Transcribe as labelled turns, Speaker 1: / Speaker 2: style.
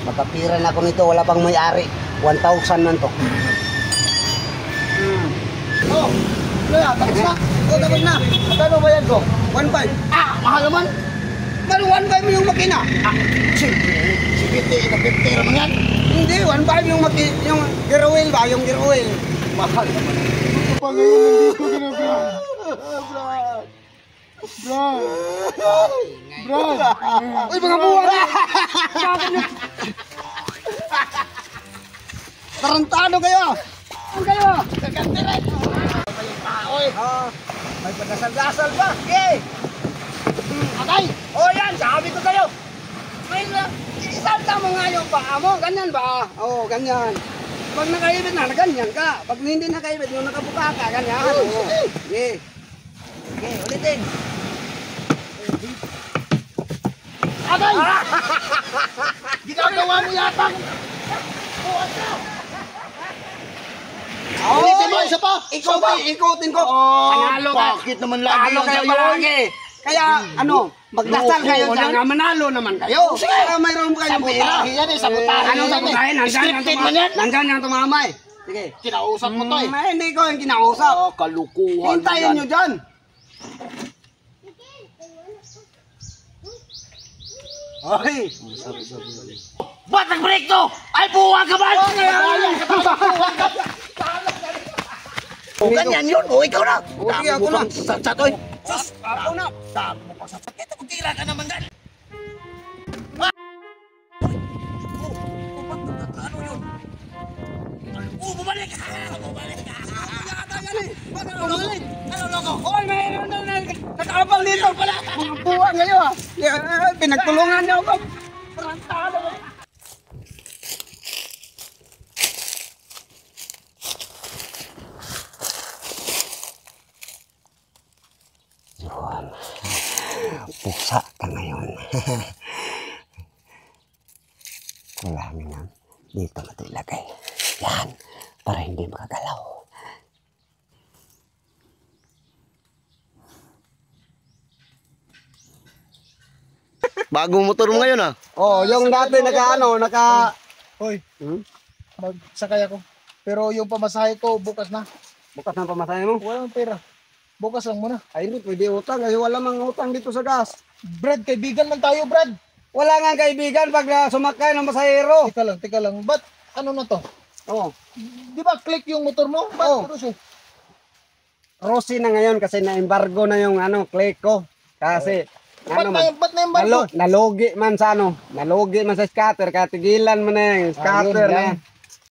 Speaker 1: Makapiran ako nito, wala pang may-ari. 1,000 man to.
Speaker 2: Oh, kaya, tapos na. Oh, tapos na. Magkano ba yan ko? 1.5. Ah, mahal naman. Mahal 1.5 mo yung makina. Ah, sige, 50 naman yan. Hindi, 1.5 yung yung gear oil ba? Yung gear oil. Mahal naman. Ito pa ngayon, hindi ko ginagrab. Brad. Uy, mga buwan na. Tarantado kayo. Ang kayo? Kaganti rin. Oy, may pagkasal-dasal pa. Okay. Atay. Oh, yan. Sabi ko sa'yo. May isalta mo nga yung paa mo. Ganyan ba? Oo, ganyan. Pag nakaibit na, ganyan ka. Pag hindi nakaibit, yung nakabuka ka, ganyan. Okay. Okay, ulitin. Atay! Ginagawa mo yata. Buwan ka. Ulitin mo, isa pa. Ikutin ko. Panalo ka. Bakit naman lagi
Speaker 1: Panalo kayo malagi. Kaya, magdasal kayo dyan. Manalo naman kayo. Sige, mayroon kayo pera.
Speaker 2: Yan eh, sabotahe.
Speaker 1: Anong sabotahe? Nandyan yung tumamay. Sige.
Speaker 2: Kinausap mo to eh.
Speaker 1: Hindi ko yung kinausap.
Speaker 2: Kalukuhan.
Speaker 1: Hintayin nyo dyan. Ay!
Speaker 2: Ba't nag-break to? Ay, buwag ka ba? Ganyan yun. O, ikaw na.
Speaker 1: Sige, ako na.
Speaker 2: Satoy.
Speaker 1: Ako na.
Speaker 2: Dami mo pa sa sakit. Magtira ka naman gan. Ano yun? Bumalik! Bumalik! Bumalik! Ano loko?
Speaker 1: Hoy, mayroon na nag-abang dito pala. Mga buwan ngayon ah. Pinagtulungan niyo ako. Parantado. Yun. Pusa ka ngayon. Kulangin yan. Dito na ito ilagay. Yan. Para hindi makagalaw.
Speaker 2: Bagong motor mo ngayon ah.
Speaker 1: Oh, yung dati naka...
Speaker 3: Hoy, magsakay ako. Pero yung pamasahe ko, bukas na.
Speaker 1: Bukas ng pamasahe mo?
Speaker 3: Walang pera. Bukas lang muna.
Speaker 1: Ay, hindi pwede utang. Kasi wala mang utang dito sa gas.
Speaker 3: Brad, kaibigan lang tayo, Brad.
Speaker 1: Wala nga kaibigan pag sumakay ng masahero.
Speaker 3: Teka lang. Ba't ano na to?
Speaker 1: Oh.
Speaker 3: Di ba click yung motor mo? Ba't Rosie?
Speaker 1: Rosie na ngayon kasi na-embargo na yung click ko. Kasi...
Speaker 3: Ba't na yung barko?
Speaker 1: Nalogi man sa nalogi man sa scatter, katigilan man na yung scatter na.